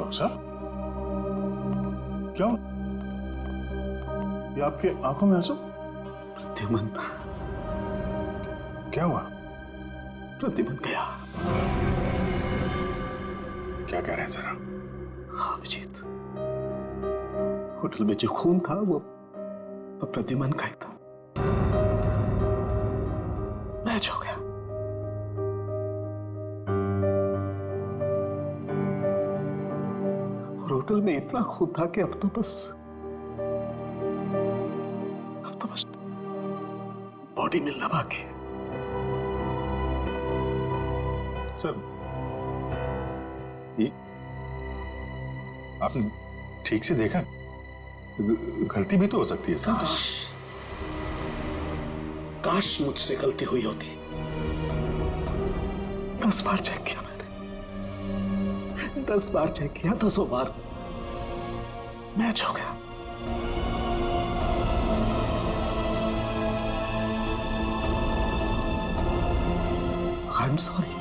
Doctor साहब, क्या ये आपके आंखों में आंसू? प्रद्युमन, क्या हुआ? प्रद्युमन गया। क्या कह रहे हैं सर? हाँ अभिजीत, होटल में जो खून था वो प्रद्युमन का ही था। मैच हो गया। और होटल में इतना खून था कि अब तो बस बॉडी मिलना बाकी है। सर ये आपने ठीक से देखा? गलती भी तो हो सकती है सर। काश मुझसे गलती हुई होती। 10 बार चेक किया मैंने, 10 बार चेक किया, 10 बार मैच हो गया। I am sorry.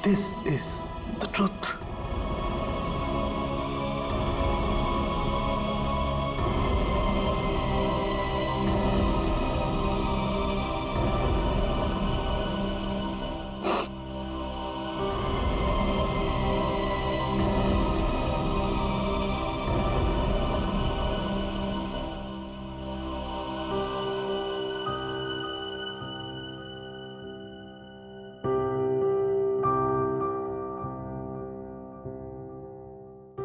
This is the truth.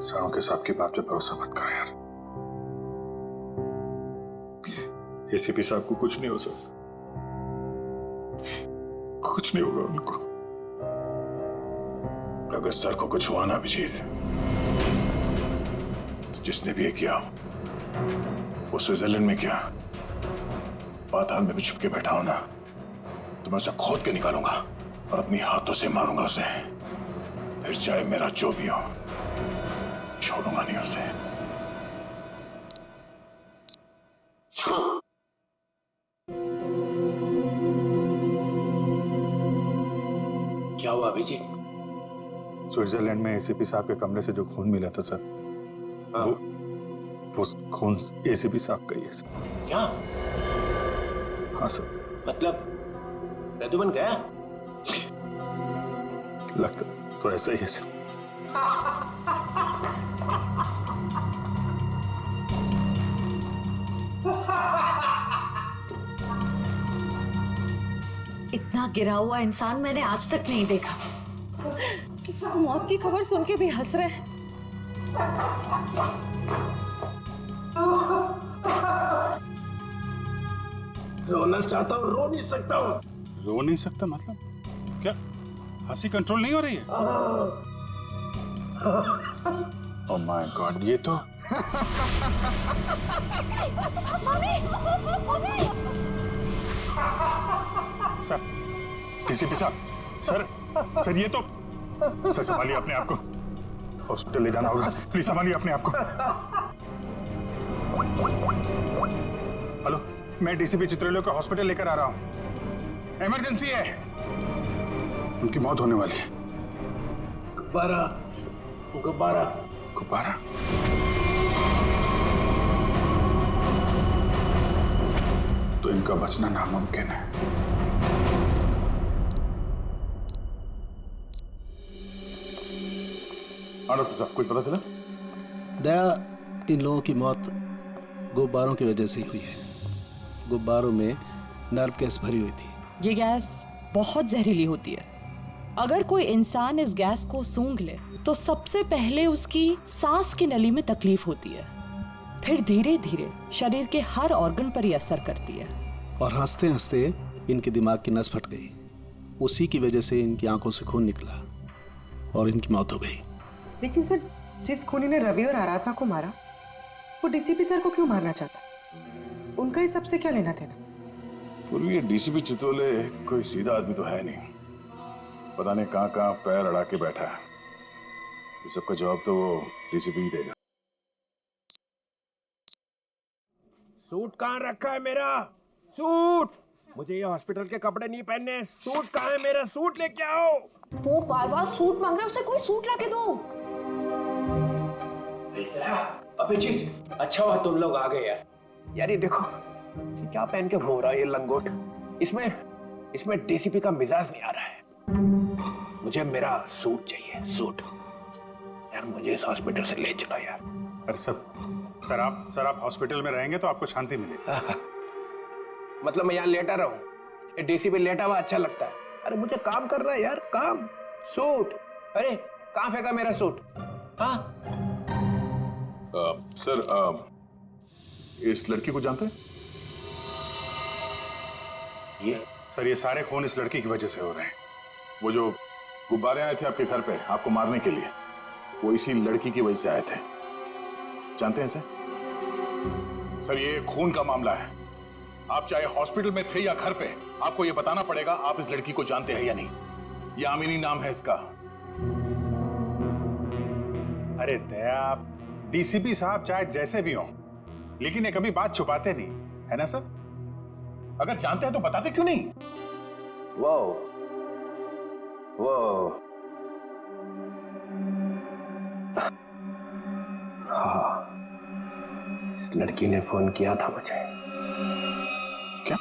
सरों के साहब की बात पे भरोसा मत करो यार। एसीपी साहब को कुछ नहीं हो सकता, कुछ नहीं होगा उनको। अगर सर को कुछ हुआ ना अभिजीत, तो जिसने भी ये किया वो स्विट्जरलैंड में किया, पाताल में भी छुप के बैठा हो ना, तो मैं उसे खोद के निकालूंगा और अपनी हाथों से मारूंगा उसे। फिर चाहे मेरा जो भी हो, छोड़ूंगा नहीं उसे। क्या हुआ अभिजीत? स्विट्जरलैंड में एसीपी साहब के कमरे से जो खून मिला था सर, वो खून एसीपी साहब का ही है सर। क्या? हाँ सर। मतलब प्रद्युमन गया? लगता तो ऐसा ही है सर। इतना गिरा हुआ इंसान मैंने आज तक नहीं देखा। मौत की खबर सुन के भी हंस रहे हैं। रोना चाहता हूँ, रो नहीं सकता हूँ। रो नहीं सकता मतलब क्या? हंसी कंट्रोल नहीं हो रही है? ओह माय गॉड, ये तो सर, डीसीपी साहब, सर ये तो सर संभालिए अपने आप को, हॉस्पिटल ले जाना होगा। प्लीज संभालिए अपने आप को। हेलो, मैं डीसीपी चित्रलोक को हॉस्पिटल लेकर आ रहा हूँ। इमरजेंसी है, उनकी मौत होने वाली है। गुब्बारा, गुब्बारा, गुब्बारा? तो इनका बचना नामुमकिन है। हाँ डॉक्टर साहब, कुछ पता चला? दया, इन लोगों की मौत गुब्बारों की वजह से ही हुई है। गुब्बारों में नर्व गैस भरी हुई थी। ये गैस बहुत जहरीली होती है। अगर कोई इंसान इस गैस को सूंघ ले तो सबसे पहले उसकी सांस की नली में तकलीफ होती है, फिर धीरे धीरे शरीर के हर ऑर्गन पर ये असर करती है। और हंसते हंसते इनके दिमाग की नस फट गई। उसी की वजह से इनकी आंखों से खून निकला और इनकी मौत हो गई। लेकिन सर, जिस खूनी ने रवि और आराधना को मारा, वो डीसीपी सर को क्यों मारना चाहता? उनका इस सबसे क्या लेना देना? पूर्वी ये डीसीपी चितोले कोई सीधा आदमी तो है नहीं, पता नहीं कहाँ कहाँ पैर अड़ा के बैठा है। इस सबका जवाब तो वो डीसीपी ही देगा। सूट कहाँ रखा है मेरा? सूट मुझे ये हॉस्पिटल के कपड़े नहीं पहनने। सूट कहाँ है मेरा? सूट लेके आओ। वो बार बार सूट मांग रहा है, उसे कोई सूट लाके दो। अभिजीत, अच्छा हुआ तुम लोग आ गए यार। यार ये देखो, ये क्या पहन के घूम रहा है ये लंगोट। इसमें डीसीपी का मिजाज नहीं आ रहा है। मुझे मेरा सूट चाहिए, सूट। यार मुझे इस हॉस्पिटल से ले चलो यार। अरे सर आप हॉस्पिटल में रहेंगे तो आपको शांति मिलेगी। मतलब मैं यहाँ लेटा रहा हूँ? डीसीपी लेटा हुआ अच्छा लगता है? अरे मुझे काम करना है यार, काम। सूट, अरे कहाँ फेंका मेरा सूट? हाँ सर, इस लड़की को जानते हैं? सर ये सारे खून इस लड़की की वजह से हो रहे हैं। वो जो गुब्बारे आए थे आपके घर पे आपको मारने के लिए, वो इसी लड़की की वजह से आए थे। जानते हैं इसे? सर ये खून का मामला है। आप चाहे हॉस्पिटल में थे या घर पे, आपको ये बताना पड़ेगा आप इस लड़की को जानते हैं या नहीं। यामिनी नाम है इसका। अरे दया, डीसीपी साहब चाहे जैसे भी हों, लेकिन ये कभी बात छुपाते नहीं, है ना सर? अगर जानते हैं तो बताते क्यों नहीं? वो हाँ, इस लड़की ने फोन किया था मुझे। क्या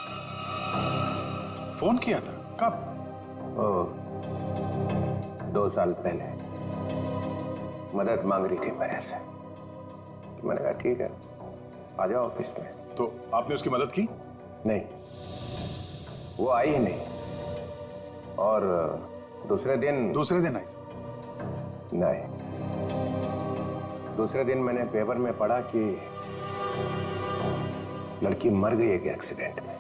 फोन किया था? कब? 2 साल पहले मदद मांग रही थी मेरे से। तो मैंने कहा ठीक है, आ जाओ ऑफिस में। तो आपने उसकी मदद की? नहीं, वो आई ही नहीं। और दूसरे दिन आई सर? नहीं, दूसरे दिन मैंने पेपर में पढ़ा कि लड़की मर गई एक एक्सीडेंट में।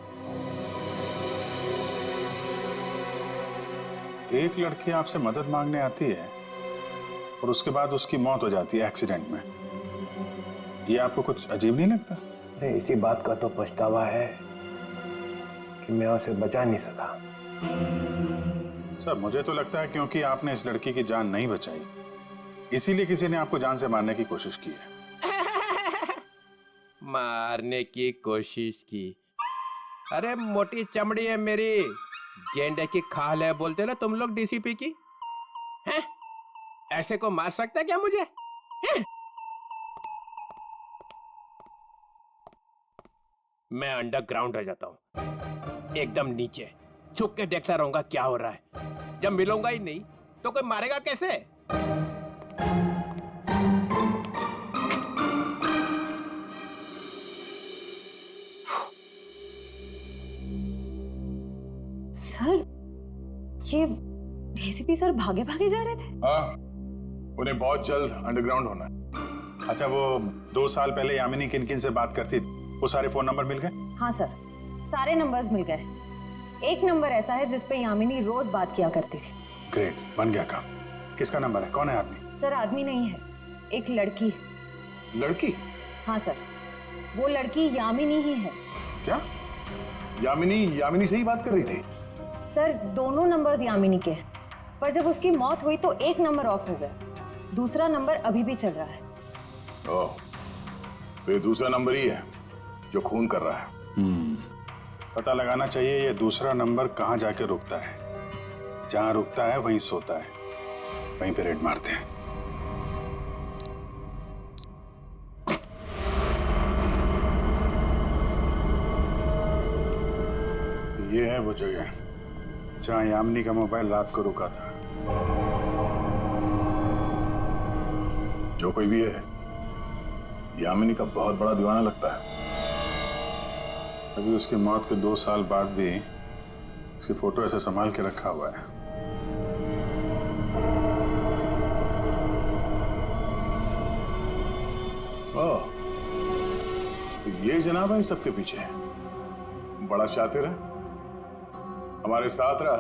एक लड़की आपसे मदद मांगने आती है और उसके बाद उसकी मौत हो जाती है एक्सीडेंट में। ये आपको कुछ अजीब नहीं लगता? अरे इसी बात का तो पछतावा है कि मैं उसे बचा नहीं सका। सर मुझे तो लगता है क्योंकि आपने इस लड़की की जान नहीं बचाई, इसीलिए किसी ने आपको जान से मारने की कोशिश की है। मारने की कोशिश की? अरे मोटी चमड़ी है मेरी, गेंडे की खाल है बोलते ना तुम लोग डीसीपी की। हैं? ऐसे को मार सकता है क्या मुझे? हैं? मैं अंडरग्राउंड रह जाता हूँ, एकदम नीचे छुप के देखता रहूंगा क्या हो रहा है। जब मिलूंगा ही नहीं तो कोई मारेगा कैसे? सर, ये डीसीपी सर भागे भागे जा रहे थे? हाँ, उन्हें बहुत जल्द अंडरग्राउंड होना है। अच्छा, वो 2 साल पहले यामिनी किन किन से बात करती थी, वो सारे फोन नंबर मिल गए? हाँ सर, सारे नंबर्स मिल गए। एक नंबर ऐसा है जिस पे यामिनी रोज बात किया करती थी। ग्रेट, बन गया काम। किसका नंबर है? कौन है आदमी? सर आदमी नहीं है, एक लड़की। लड़की? हाँ सर, वो लड़की यामिनी ही है। क्या? यामिनी से ही बात कर रही थी? सर दोनों नंबर्स यामिनी के हैं, पर जब उसकी मौत हुई तो एक नंबर ऑफ हो गया, दूसरा नंबर अभी भी चल रहा है। ओह, तो ये दूसरा नंबर ही है जो खून कर रहा है। पता लगाना चाहिए ये दूसरा नंबर कहाँ जाके रुकता है। जहाँ रुकता है वहीं सोता है, वहीं पे रेड मारते हैं। ये है वो जगह जहाँ यामिनी का मोबाइल रात को रुका था। जो कोई भी है, यामिनी का बहुत बड़ा दीवाना लगता है। अभी उसकी मौत के 2 साल बाद भी उसकी फोटो ऐसे संभाल के रखा हुआ है। ओह, तो ये जनाब है सबके पीछे। बड़ा शातिर है, हमारे साथ रहा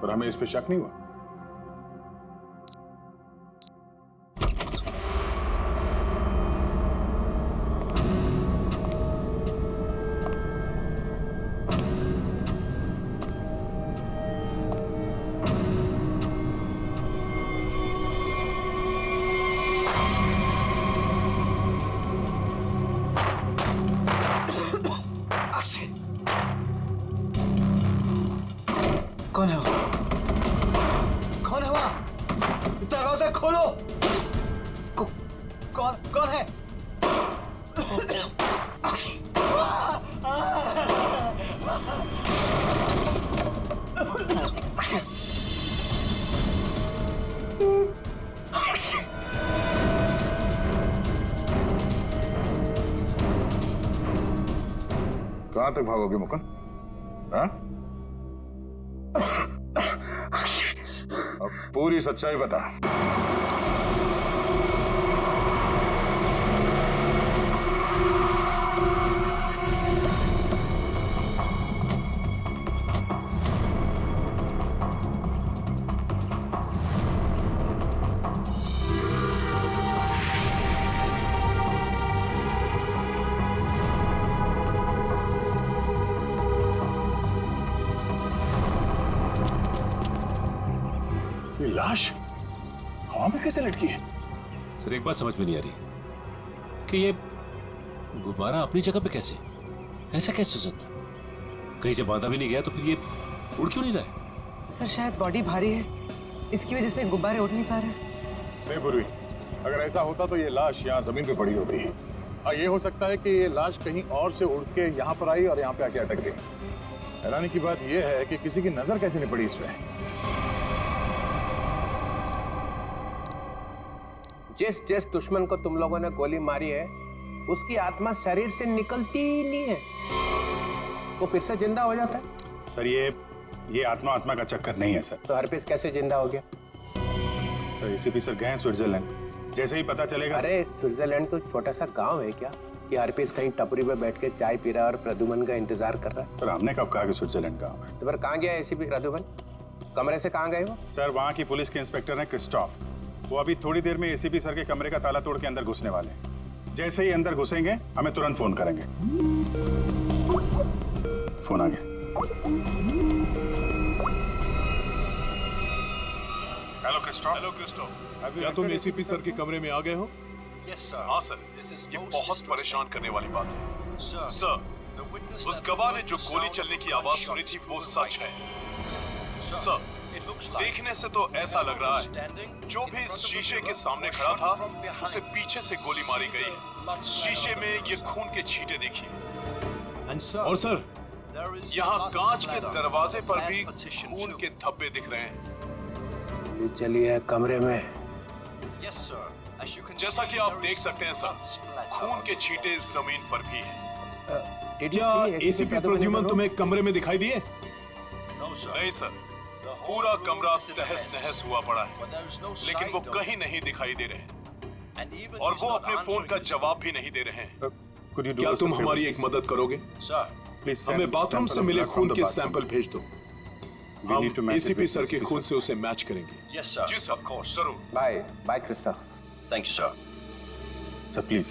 और हमें इस पे शक नहीं हुआ। कौन है वो? कौन है वहाँ? दरवाजा खोलो। कौन कौन है? कहां तक भागोगे मुकुंद? हाँ? अब पूरी सच्चाई बता। ये लाश हवा में कैसे लटकी है? सर एक बात समझ में नहीं आ रही कि ये गुब्बारा अपनी जगह पे कैसे, ऐसा कैसे हो सकता? कहीं से बांधा भी नहीं गया तो फिर ये उड़ क्यों नहीं रहा है? सर शायद बॉडी भारी है, इसकी वजह से गुब्बारे उड़ नहीं पा रहे। नहीं पूर्वी, अगर ऐसा होता तो ये लाश यहाँ जमीन पे पड़ी होती है। और ये हो सकता है कि ये लाश कहीं और से उड़ के यहाँ पर आई और यहाँ पे आके अटक गई। हैरानी की बात यह है कि किसी की नजर कैसे नहीं पड़ी इसमें। जिस जिस दुश्मन को तुम लोगों ने गोली मारी है उसकी आत्मा शरीर से निकलती ही नहीं है, वो फिर से जिंदा हो जाता है। सर ये आत्मा का चक्कर नहीं है सर। तो हरपीस कैसे जिंदा हो गया? सर एसीपी सर गए हैं स्विट्जरलैंड, जैसे ही पता चलेगा। अरे स्विट्जरलैंड तो छोटा सा गांव है क्या कि हरपीस कहीं टपरी पे बैठ के चाय पी रहा है और प्रद्युमन का इंतजार कर रहा है? सर हमने कब कहा कि स्विट्जरलैंड गाँव है? तो फिर कहाँ गया एसीपी प्रद्युमन? कमरे से कहाँ गए वो? सर वहाँ की पुलिस के इंस्पेक्टर हैं क्रिस्टोफ, वो अभी थोड़ी देर में एसीपी सर के कमरे का ताला तोड़ के अंदर घुसने वाले हैं। जैसे ही अंदर घुसेंगे हमें तुरंत फोन करेंगे। फोन आ गया। हेलो क्रिस्टोफ, क्या तुम एसीपी सर के कमरे में आ गए हो? हाँ सर, ये बहुत परेशान करने वाली बात है। सर, उस गवाह ने जो गोली चलने की आवाज सुनी थी वो सच है। सर, देखने से तो ऐसा लग रहा है जो भी इस शीशे के सामने खड़ा था उसे पीछे से गोली मारी गई है। शीशे में ये खून के छींटे देखिए। और सर, यहाँ कांच के दरवाजे पर भी खून के धब्बे दिख रहे हैं। चलिए कमरे में। जैसा कि आप देख सकते हैं सर, खून के छींटे जमीन पर भी हैं। क्या एसीपी प्रद्युमन तुम्हें कमरे में दिखाई दिए? नहीं सर, पूरा कमरा तहस नहस हुआ पड़ा है, लेकिन वो कहीं नहीं दिखाई दे रहे और वो अपने फोन का जवाब भी नहीं दे रहे हैं। क्या तुम हमारी एक मदद करोगे? हमें बाथरूम से मिले खून के सैंपल भेज दो, हम एसीपी सर के खून से उसे मैच करेंगे। जी सर, जरूर। Bye bye Christoph. Thank you sir. Sir please,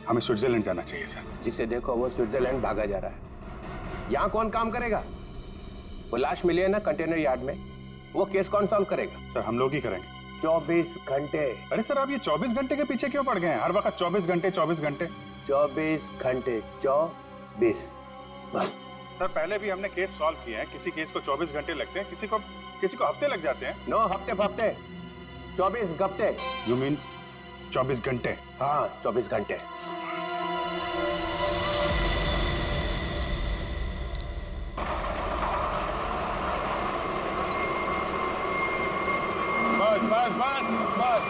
हमें स्विट्जरलैंड जाना चाहिए सर। जिसे देखो वो स्विट्जरलैंड भागा जा रहा है। यहाँ कौन काम करेगा? वो लाश मिली है ना कंटेनर यार्ड में, वो केस कौन सॉल्व करेगा? सर हम लोग ही करेंगे। 24 घंटे। अरे सर आप ये 24 घंटे के पीछे क्यों पड़ गए हैं? हर वक्त 24 घंटे 24 घंटे 24 घंटे 24 बस। सर पहले भी हमने केस सॉल्व किए हैं, किसी केस को 24 घंटे लगते हैं, किसी को हफ्ते लग जाते हैं। नो हफ्ते फफ्ते, 24 घंटे। यू मीन 24 घंटे? हाँ 24 घंटे। बस बस बस बस।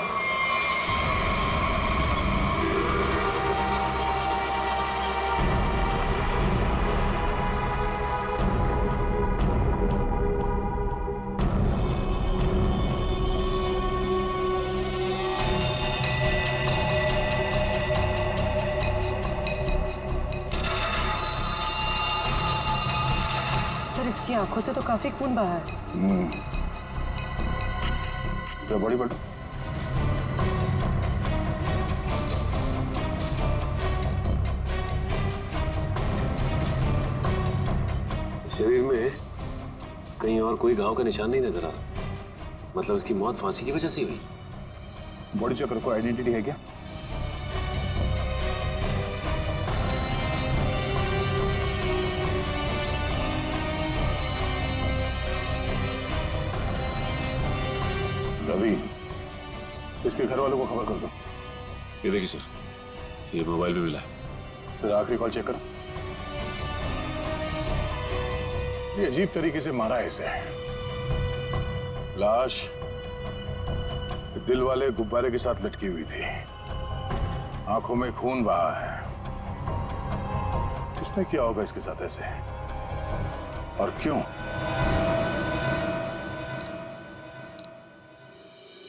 सर इसकी आंखों से तो काफी खून बहा है। बड़ी बड़ी शरीर में कहीं और कोई घाव का निशान नहीं नजर आ रहा। मतलब उसकी मौत फांसी की वजह से हुई। बॉडी चक्र को आइडेंटिटी है क्या? रवि, इसके घर वालों को खबर कर दो। ये देखिए सर, ये मोबाइल भी मिला है। फिर आखिरी कॉल चेक करो। ये अजीब तरीके से मारा है इसे। लाश दिल वाले गुब्बारे के साथ लटकी हुई थी, आंखों में खून बहा है। किसने किया होगा इसके साथ ऐसे, और क्यों?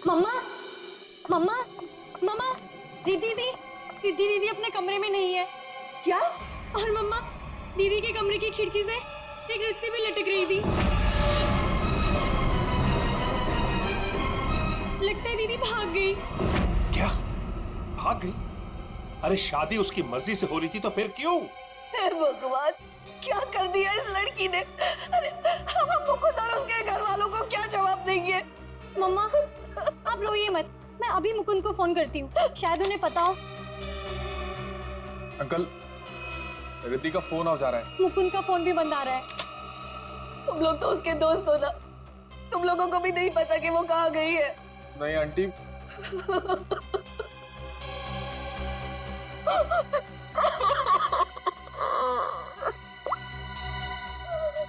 मम्मा, मम्मा, मम्मा, दीदी दीदी अपने कमरे में नहीं है। क्या? और मम्मा, दीदी के कमरे की खिड़की से एक रस्सी भी लटक रही थी। लगता है दीदी भाग गई। क्या? भाग गई? अरे शादी उसकी मर्जी से हो रही थी तो फिर क्यों? हे भगवान, क्या कर दिया इस लड़की ने? अरे हम मुकुंद और उसके घर वालों को क्या जवाब देंगे? मम्मा, आप रोइए मत, मैं अभी मुकुंद को फोन करती हूँ, शायद उन्हें पता हो। अंकल, रिद्धि का फोन आ जा रहा है। मुकुंद का फोन भी बंद आ रहा है। तुम लोग तो उसके दोस्त हो ना, तुम लोगों को भी नहीं पता कि वो कहाँ गई है। नहीं आंटी।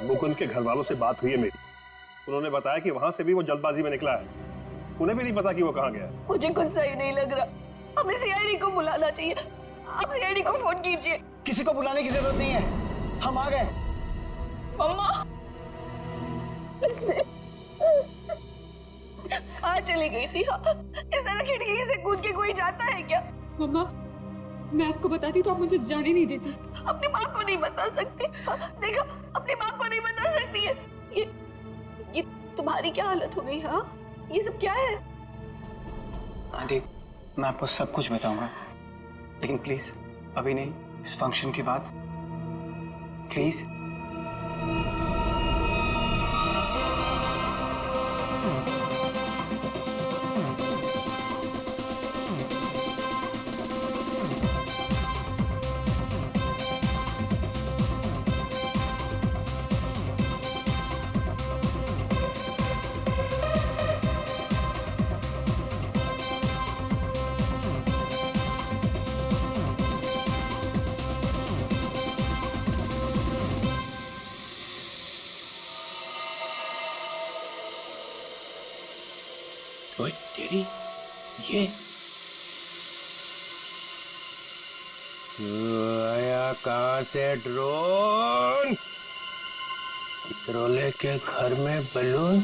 मुकुंद के घर वालों से बात हुई है मेरी, उन्होंने बताया कि वहां से भी वो जल्दबाजी में निकला है, उन्हें भी नहीं पता कि वो कहाँ गया है। मुझे कुछ सही नहीं लग रहा, हमें सीआईडी को बुलाना चाहिए। आप सीआईडी को फोन कीजिए। किसी को बुलाने की जरूरत नहीं है, हम आ गए। मम्मा कहाँ चली गई थी? इस तरह खिड़की से कूद के कोई जाता है क्या? मम्मा, मैं आपको बताती तो आप मुझे जाने नहीं देती। अपनी माँ को नहीं बता सकती? देखा, अपनी माँ को नहीं बता सकती है। ये तुम्हारी क्या हालत हो गई? हाँ, ये सब क्या है? आंटी, मैं आपको सब कुछ बताऊंगा, लेकिन प्लीज अभी नहीं, इस फंक्शन के बाद प्लीज। ओए तेरी, ये आया कहाँ से ड्रोन? इत्रोले के घर में बलून?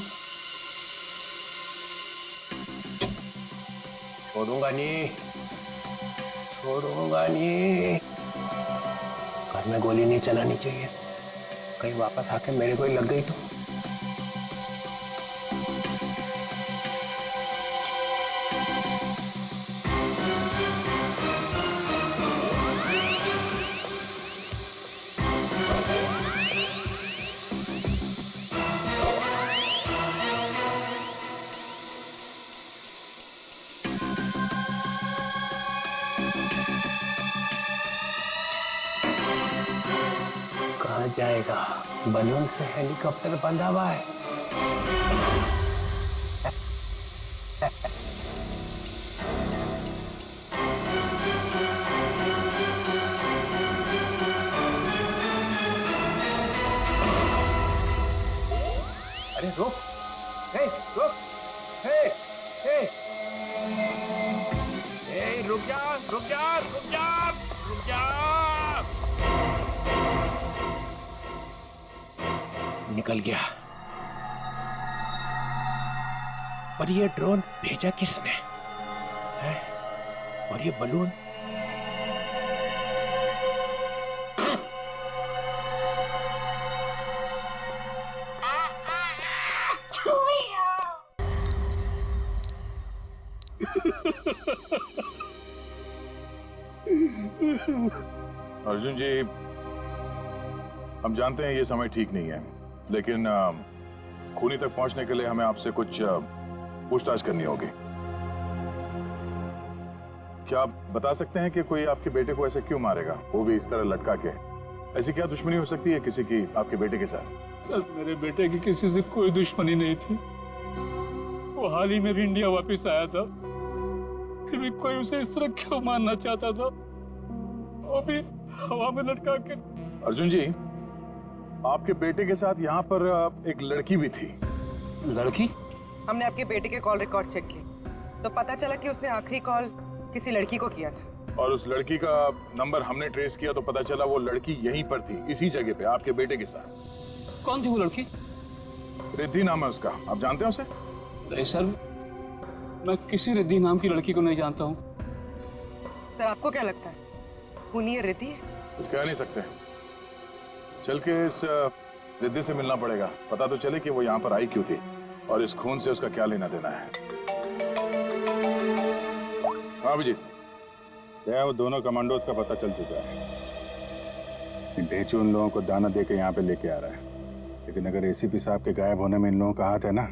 छोड़ूंगा नहीं, छोड़ूंगा नहीं। घर में गोली नहीं चलानी चाहिए, कहीं वापस आके मेरे को ही लग गई तो। कहाँ जाएगा? बलून से हेलीकॉप्टर बंधा हुआ है। अरे रुक, रुक, रुक जा, रुक जा, रुक जा, रुक जा। निकल गया। पर ये ड्रोन भेजा किसने है? और ये बलून? अर्जुन जी, हम जानते हैं ये समय ठीक नहीं है, लेकिन खूनी तक पहुंचने के लिए हमें आपसे कुछ पूछताछ करनी होगी। क्या आप बता सकते हैं कि कोई आपके बेटे को ऐसे क्यों मारेगा, वो भी इस तरह लटका के? ऐसी क्या दुश्मनी हो सकती है किसी की आपके बेटे के साथ? सर, मेरे बेटे की किसी से कोई दुश्मनी नहीं थी। वो वो हाल ही में भी इंडिया वापस आया था, फिर भी कोई उसे इस तरह क्यों मारना चाहता था, वो भी हवा में लटका के। अर्जुन जी, आपके बेटे के साथ यहाँ पर एक लड़की भी थी। लड़की? हमने आपके बेटे के कॉल रिकॉर्ड चेक किए तो पता चला कि उसने आखिरी कॉल किसी लड़की को किया था। और उस लड़की का नंबर हमने ट्रेस किया तो पता चला वो लड़की यहीं पर थी, इसी जगह पे आपके बेटे के साथ। कौन थी वो लड़की? रिद्धि नाम है उसका, आप जानते हैं उसे? नहीं सर, मैं किसी रिद्धि नाम की लड़की को नहीं जानता हूँ। सर आपको क्या लगता है, खूनी ये रिद्धि है? कुछ कह नहीं सकते, चल के इस रिद्धि से मिलना पड़ेगा, पता तो चले कि वो यहाँ पर आई क्यों थी और इस खून से उसका क्या लेना देना है। हाँ अभिजीत, क्या वो दोनों कमांडोज का पता चल चुका है। ढेंचू उन लोगों को दाना दे के यहाँ पे लेके आ रहा है, लेकिन अगर एसीपी साहब के गायब होने में इन लोगों का हाथ है ना,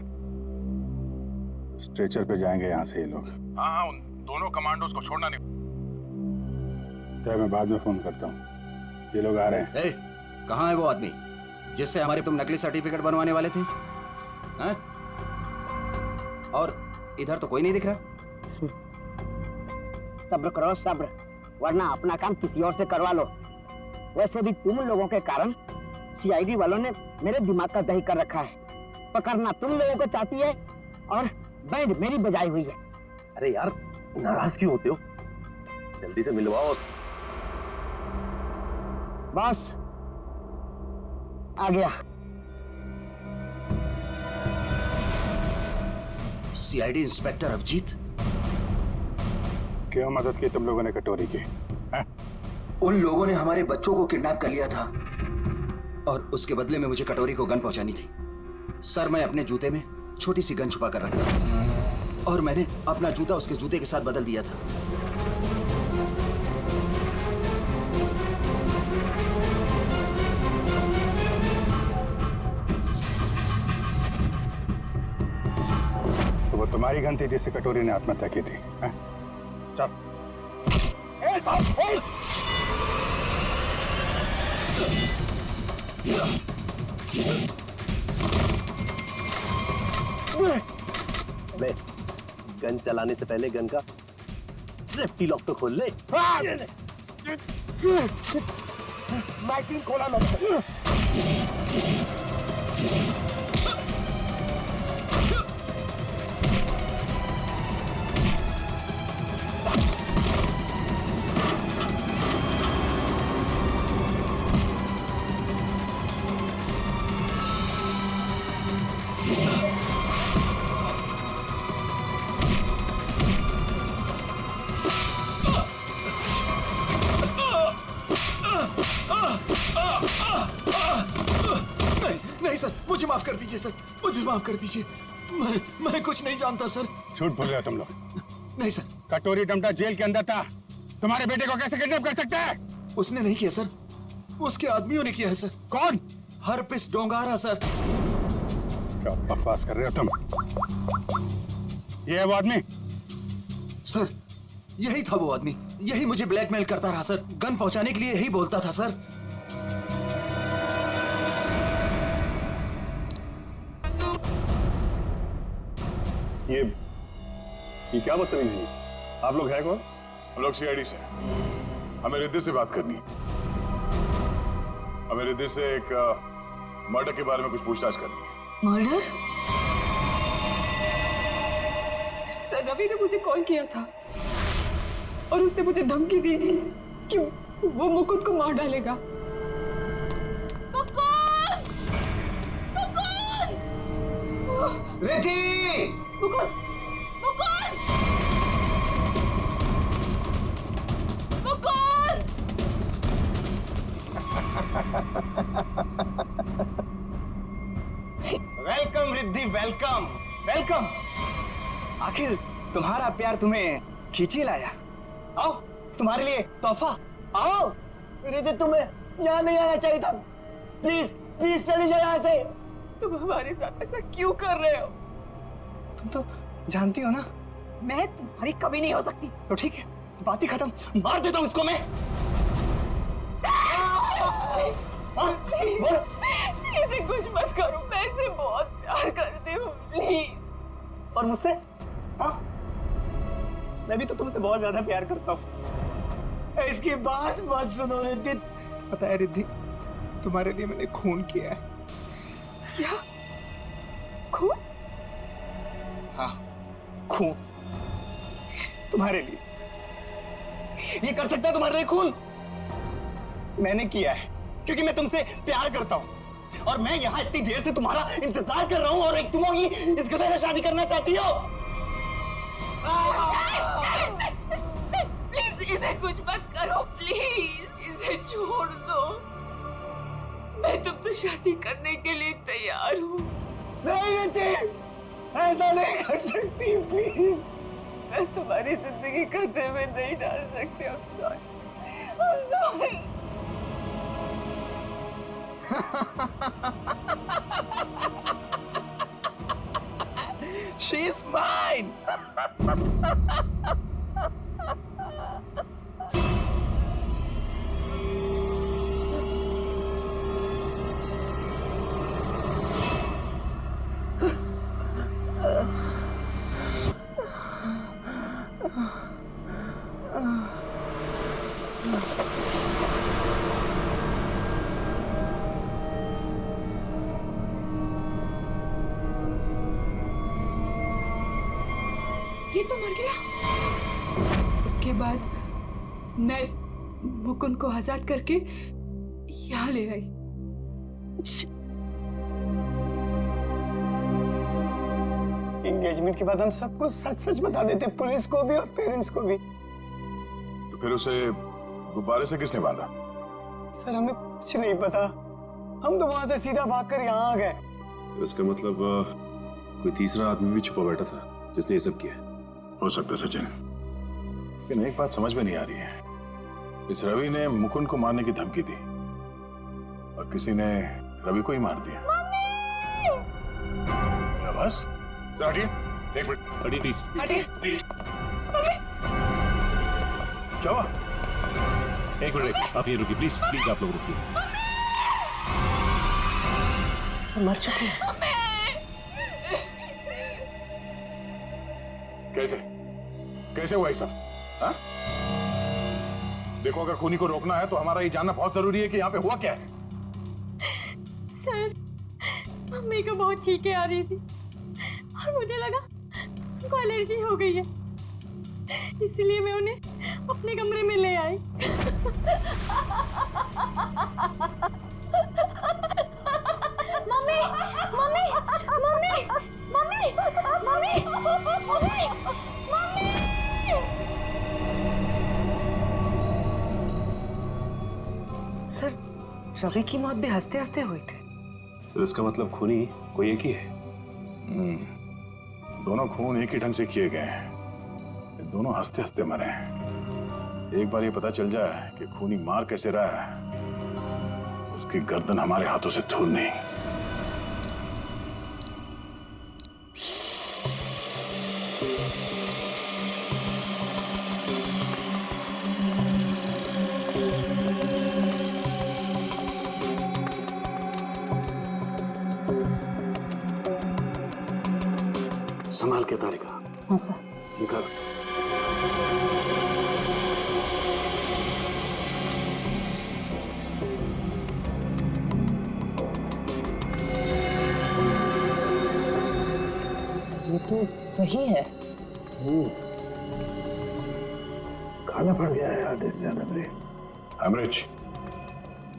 स्ट्रेचर पे जाएंगे यहाँ से ये लोग। हाँ, उन दोनों कमांडोज को छोड़ना नहीं। तो मैं बाद में फोन करता हूँ, ये लोग आ रहे हैं। कहाँ है वो आदमी जिससे हमारे तुम नकली सर्टिफिकेट बनवाने वाले थे? हैं? और इधर तो कोई नहीं दिख रहा। सब्र करो सब्र, वरना अपना काम किसी और से करवा लो। वैसे भी तुम लोगों के कारण सीआईडी वालों ने मेरे दिमाग का दही कर रखा है। पकड़ना तुम लोगों को चाहती है और बैंड मेरी बजाई हुई है। अरे यार, नाराज क्यों होते हो? जल्दी से मिलवाओ। बॉस आ गया। सीआईडी इंस्पेक्टर अभिजीत, क्यों मदद की तुम लोगों ने कटोरी की? उन लोगों ने हमारे बच्चों को किडनैप कर लिया था और उसके बदले में मुझे कटोरी को गन पहुंचानी थी। सर, मैं अपने जूते में छोटी सी गन छुपा कर रखता था और मैंने अपना जूता उसके जूते के साथ बदल दिया था। तो वो तुम्हारी गन थी जिससे कटोरी ने आत्महत्या की थी? चल। अबे, गन चलाने से पहले गन का सेफ्टी लॉक तो खोल ले। मैगजीन खोला मैंने। नहीं सर, मुझे माफ कर दीजिए सर, मुझे माफ कर दीजिए। मैं कुछ नहीं जानता सर। झूठ बोल रहे हो तुम लोग। नहीं सर। कटोरी डमटा जेल के अंदर था, तुम्हारे बेटे को कैसे किडनैप कर सकता है? उसने नहीं किया सर, उसके आदमियों ने किया है सर। कौन? Herpes डोंगारा sir. क्या बकवास कर रहे हो तुम? ये है वो आदमी? सर, यही था वो आदमी, यही मुझे ब्लैकमेल करता रहा सर, गन पहुंचाने के लिए यही बोलता था सर। ये क्या बदतमीजी है? आप लोग हैं कौन? हम लोग सीआईडी से, हमें रिद्धि से बात करनी है। हमें रिद्धि से एक मर्डर के बारे में कुछ पूछताछ करनी है। मर्डर? सर, रवि ने मुझे कॉल किया था और उसने मुझे धमकी दी कि वो मुकुंद को मार डालेगा। Riddhi! Mukund! Mukund! Mukund! Welcome Riddhi, welcome welcome. आखिर तुम्हारा प्यार तुम्हें खींची लाया। आओ, तुम्हारे लिए तोहफा। आओ। रिद्धि, तुम्हें यहाँ नहीं आना चाहिए था। प्लीज प्लीज चली जाओ यहाँ से। तुम हमारे साथ ऐसा क्यों कर रहे हो? तुम तो जानती हो ना मैं तुम्हारी कभी नहीं हो सकती। तो ठीक है, बात ही खत्म। मार देता हूँ इसको मैं। इसे कुछ मत करो, मैं इसे बहुत प्यार करती हूँ। प्लीज और मुझसे? हाँ, मैं भी तो तुमसे बहुत ज्यादा प्यार करता हूँ। इसकी बात मत सुनो रिद्धि। पता है रिद्धि, तुम्हारे लिए मैंने खून किया है। क्या? खून? हाँ, खून तुम्हारे लिए। ये कर सकता है तुम्हारे लिए खून? मैंने किया है क्योंकि मैं तुमसे प्यार करता हूं और मैं यहाँ इतनी देर से तुम्हारा इंतजार कर रहा हूं और एक तुम होगी इस गधे से शादी करना चाहती हो। प्लीज इसे कुछ मत करो, प्लीज इसे छोड़ दो। मैं तुमसे शादी करने के लिए तैयार हूँ। नहीं बेटी, ऐसा नहीं कर सकती, प्लीज। मैं तुम्हारी जिंदगी खतरे में नहीं डाल सकती। I'm sorry. She's mine. ये तो मर गया। उसके बाद मैं मुकुंद को आजाद करके यहाँ ले आई। एंगेजमेंट के बाद हम सब कुछ सच सच बता देते, पुलिस को भी और पेरेंट्स को भी। तो फिर उसे गुब्बारे से किसने बांधा? सर हमें कुछ नहीं पता, हम तो वहां से सीधा भागकर यहाँ आ गए। तो इसका मतलब कोई तीसरा आदमी भी छुपा बैठा था जिसने ये सब किया। हो सकता है सचिन, लेकिन एक बात समझ में नहीं आ रही है। इस रवि ने मुकुंद को मारने की धमकी दी और किसी ने रवि को ही मार दिया। क्या बस? हटिए, एक मिनट। हटिए प्लीज। हटिए। क्या हुआ? एक मिनट, आप ये रुकिए प्लीज, प्लीज आप लोग रुकिए। मर चुकी है। कैसे कैसे हुआ ये सब? हाँ? देखो, अगर खूनी को रोकना है तो हमारा ये जानना बहुत जरूरी है कि यहाँ पे हुआ क्या है। सर, मम्मी को बहुत छींकें आ रही थी और मुझे लगा उनको एलर्जी हो गई है, इसलिए मैं उन्हें अपने कमरे में ले आई। Mummy, mummy, mummy, mummy, mummy, mummy, mummy. Sir, Ravi की मौत भी हंसते हंसते हुई थी। सर इसका मतलब खूनी कोई एक ही है। दोनों खून एक ही ढंग से किए गए हैं, दोनों हंसते हंसते मरे हैं। एक बार ये पता चल जाए कि खूनी मार कैसे रहा है, उसकी गर्दन हमारे हाथों से दूर नहीं। संभाल के तारिका। हाँ सर। निकाल। ये तो वही है। खाना पड़ गया है आधे से ज्यादा ब्रेन।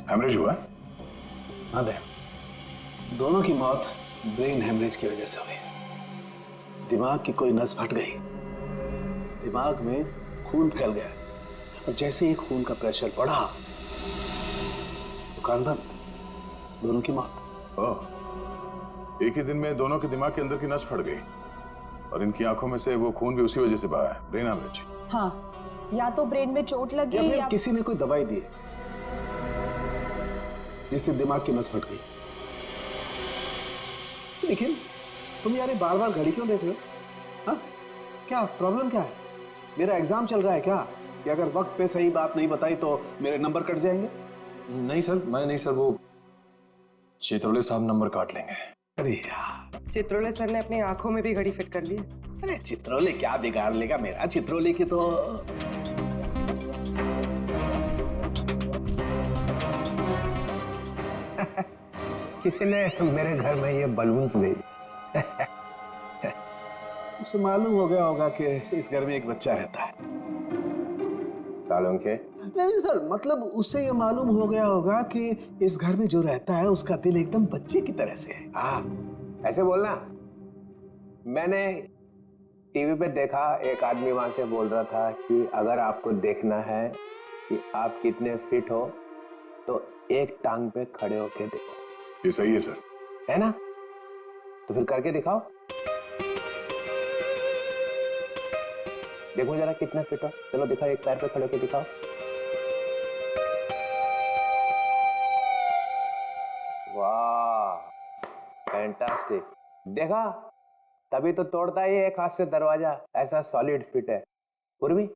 हेमरेज हुआ? हाँ दे, दोनों की मौत ब्रेन हेमरेज की वजह से हुई। दिमाग की कोई नस फट गई, दिमाग में खून फैल गया और जैसे ही खून का प्रेशर बढ़ा, दुकान बंद, दोनों की मौत। ओह, एक ही दिन में दोनों के दिमाग के अंदर की नस फट गई और इनकी आंखों में से वो खून भी उसी वजह से बहा है, ब्रेन हेमरेज। हाँ, या तो ब्रेन में चोट लगी या किसी ने कोई दवाई दी है जिससे दिमाग की नस फट गई। लेकिन तुम यार बार बार घड़ी क्यों देख रहे हो? हाँ, क्या प्रॉब्लम क्या है? मेरा एग्जाम चल रहा है क्या कि अगर वक्त पे सही बात नहीं बताई तो मेरे नंबर कट जाएंगे? नहीं सर, मैं नहीं सर, वो चेतरौले साहब नंबर काट लेंगे। अरे यार, चित्रोले सर ने अपनी आंखों में भी घड़ी फिट कर ली। अरे चित्रोले क्या बिगाड़ लेगा मेरा? चित्रोले की तो किसी ने मेरे घर में ये बलून्स भेजे। उसे मालूम हो गया होगा कि इस घर में एक बच्चा रहता है। सालों के? नहीं सर, मतलब उसे ये मालूम हो गया होगा कि इस घर में जो रहता है उसका दिल एकदम बच्चे की तरह से है। हाँ, ऐसे बोलना। मैंने टीवी पे देखा, एक आदमी वहां से बोल रहा था कि अगर आपको देखना है कि आप कितने फिट हो तो एक टांग पे खड़े होके देखो। ये सही है सर, है ना? तो फिर करके दिखाओ, देखो जरा कितने फिट हो। चलो दिखाओ, एक पैर पे खड़े होके दिखाओ। वाह, फैंटास्टिक। देखा, तभी तो तोड़ता ही एक हाथ से दरवाजा, ऐसा सॉलिड फिट है। पूर्वी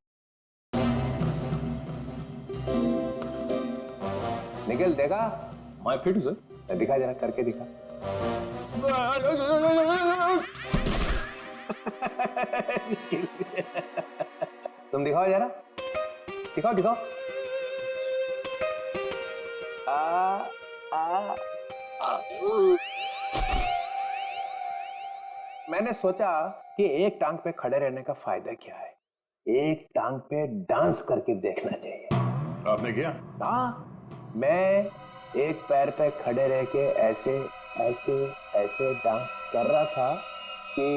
निकल, देखा? मैं फिट हूं सर। दिखा जरा, करके दिखा। तुम दिखाओ जरा, दिखाओ दिखाओ। मैंने सोचा कि एक टांग पे खड़े रहने का फायदा क्या है, एक टांग पे डांस करके देखना चाहिए। आपने किया? हाँ, मैं एक पैर पे खड़े रह के ऐसे ऐसे ऐसे डांस कर रहा था कि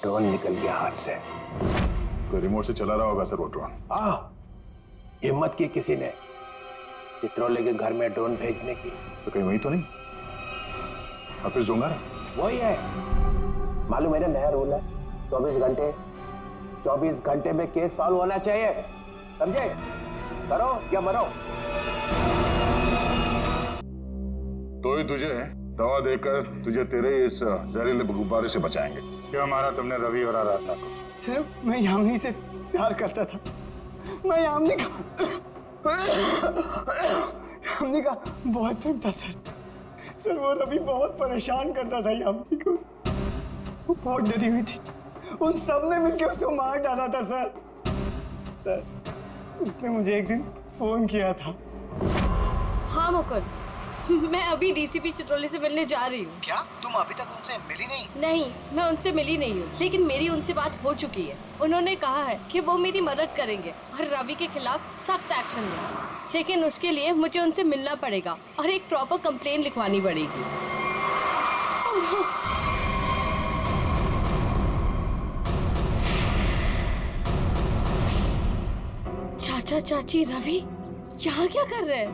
ड्रोन निकल गया हाथ से। कोई रिमोट से चला रहा होगा सर वो ड्रोन। हाँ, हिम्मत की किसी ने चित्रोले के घर में ड्रोन भेजने की। तो कहीं वही तो नहीं? ऑफिस डोंगर वही है। मालूम मेरा नया रूल है, 24 घंटे में केस सॉल्व होना चाहिए, समझे? करो या मरो। तो ही तुझे दवा देकर तुझे तेरे इस जहरीले गुब्बारे से बचाएंगे। क्यों मारा तुमने रवि और आराधना को? सर, मैं यामिनी से प्यार करता था। मैं यामिनी का बॉयफ्रेंड था सर। सर, वो रवि बहुत परेशान करता था यामिनी को। वो बहुत डरी हुई थी। उन सब ने मिलकर उसे मार डाला था सर। सर, उसने मुझे एक दिन फोन किया था। हाँ मुकुंद, मैं अभी डीसीपी चित्रोले से मिलने जा रही हूँ। क्या तुम अभी तक उनसे मिली नहीं? नहीं, मैं उनसे मिली नहीं हूँ, लेकिन मेरी उनसे बात हो चुकी है। उन्होंने कहा है कि वो मेरी मदद करेंगे और रवि के खिलाफ सख्त एक्शन लेंगे, लेकिन उसके लिए मुझे उनसे मिलना पड़ेगा और एक प्रॉपर कंप्लेन लिखवानी पड़ेगी। चाचा चाची, रवि यहाँ क्या कर रहे हैं?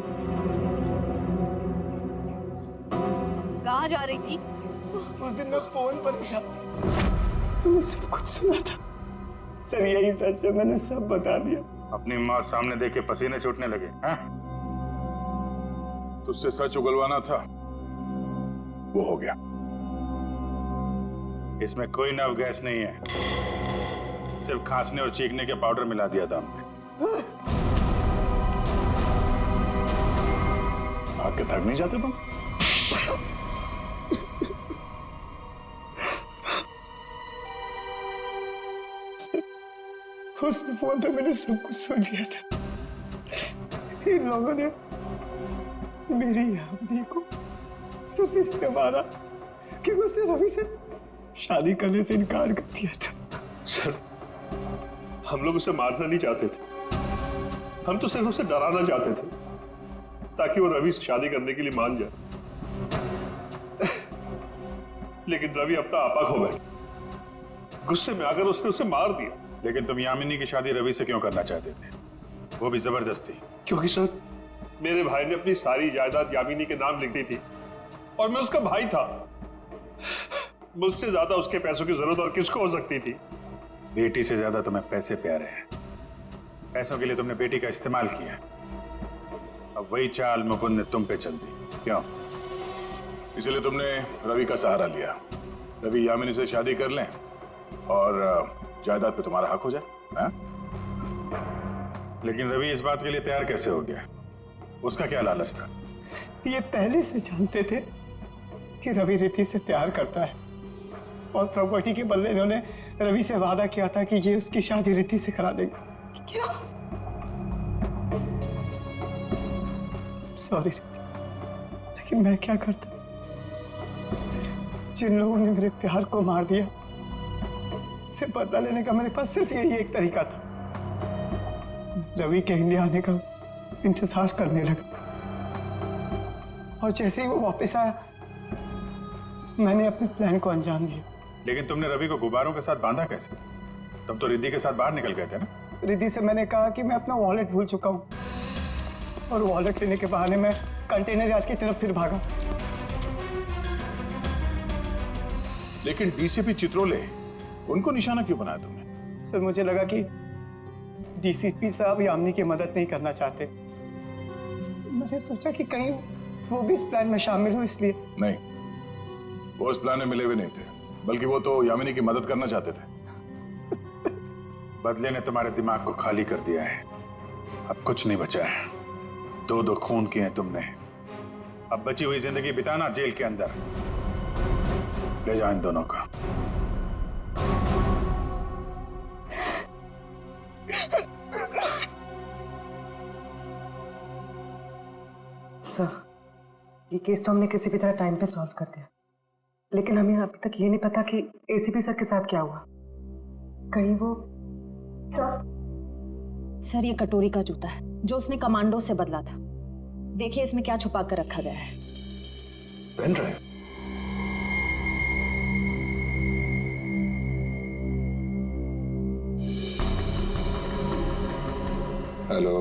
कहाँ जा रही थी? उस दिन मैं फोन पर था, मैंने सब कुछ सुना था। सर, यही सच है, मैंने सब बता दिया। अपनी मौत सामने देख के पसीने छूटने लगे हैं? तुझसे सच उगलवाना था, वो हो गया। इसमें कोई नव गैस नहीं है, सिर्फ खांसने और चीखने के पाउडर मिला दिया था हमने। भाग के थक नहीं जाते तुम? उस फोन पे मैंने सब कुछ सुन लिया था। इन लोगों ने मेरी यामिनी को सिर्फ इसलिए मारा कि उसने रवि से शादी करने से इनकार कर दिया था। सर, हम लोग उसे मारना नहीं चाहते थे, हम तो सिर्फ उसे डराना चाहते थे ताकि वो रवि से शादी करने के लिए मान जाए। लेकिन रवि अपना आपा खो बैठा। गुस्से में आकर उसने उसे मार दिया। लेकिन तुम यामिनी की शादी रवि से क्यों करना चाहते थे, वो भी जबरदस्ती? क्योंकि सर, मेरे भाई ने अपनी सारी जायदाद यामिनी के नाम लिख दी थी और मैं उसका भाई था। मुझसे ज्यादा उसके पैसों की जरूरत और किसको हो सकती थी? बेटी से ज्यादा तुम्हें पैसे प्यारे हैं। पैसों के लिए तुमने बेटी का इस्तेमाल किया। अब वही चाल मुकुंद ने तुम पे चल दी। क्यों? इसलिए तुमने रवि का सहारा लिया। रवि यामिनी से शादी कर लें और जायदाद पे तुम्हारा हक हो जाए। लेकिन रवि इस बात के लिए तैयार कैसे हो गया? उसका क्या लालच था? ये पहले से जानते थे कि रवि रिद्धि से प्यार करता है और प्रॉपर्टी के बदले इन्होंने रवि से वादा किया था कि ये उसकी शादी रिद्धि से करा देंगे। क्या? सॉरी लेकिन मैं क्या करता? जिन लोगों ने मेरे प्यार को मार दिया, से बदला लेने का मेरे पास सिर्फ यही एक तरीका था। रवि के इंडिया आने का इंतजार करने लगा और जैसे ही वो वापस आया मैंने अपने प्लान को अंजाम दिया। लेकिन तुमने रवि को गुब्बारों के साथ बांधा कैसे? तुम तो रिद्धि के साथ बाहर निकल गए थे ना? रिद्धि से मैंने कहा कि मैं अपना वॉलेट भूल चुका हूँ और वॉलेट लेने के बहाने मैं कंटेनर यार्ड की तरफ फिर भागा। लेकिन डीसीपी चित्रोले, उनको निशाना क्यों बनाया तुमने? सर मुझे लगा कि डीसीपी साहब यामिनी की मदद नहीं करना चाहते। मैंने सोचा कि कहीं वो भी इस प्लान में शामिल हो, इसलिए। नहीं, वो उस प्लान में मिले हुए नहीं थे, बल्कि वो तो यामिनी की मदद करना चाहते थे। बदले ने तुम्हारे दिमाग को खाली कर दिया है। अब कुछ नहीं बचा है। दो खून किए हैं तुमने। अब बची हुई जिंदगी बिताना जेल के अंदर। ले जाओ इन दोनों का। सर, ये केस तो हमने किसी भी तरह टाइम पे सॉल्व कर दिया, लेकिन हमें अभी तक ये नहीं पता कि एसीपी सर के साथ क्या हुआ। कहीं वो सर, ये कटोरी का जूता है जो उसने कमांडो से बदला था। देखिए इसमें क्या छुपा कर रखा गया है। Pen drive. हेलो।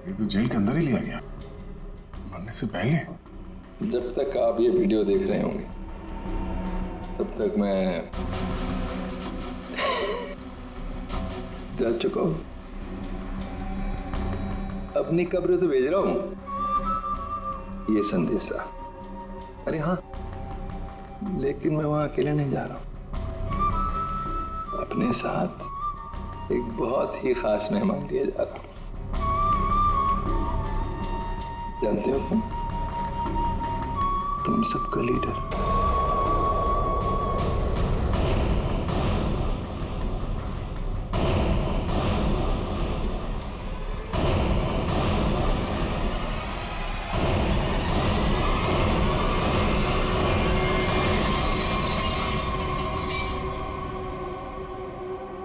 ये तो जेल के अंदर ही लिया गया, मरने से पहले। जब तक आप ये वीडियो देख रहे होंगे तब तक मैं जा चुका हूं। अपनी कब्र से भेज रहा हूं ये संदेशा। अरे हाँ, लेकिन मैं वहां अकेले नहीं जा रहा हूं। अपने साथ एक बहुत ही खास मेहमान लिए जा रहा हूं। जानते हो तुम सबका लीडर।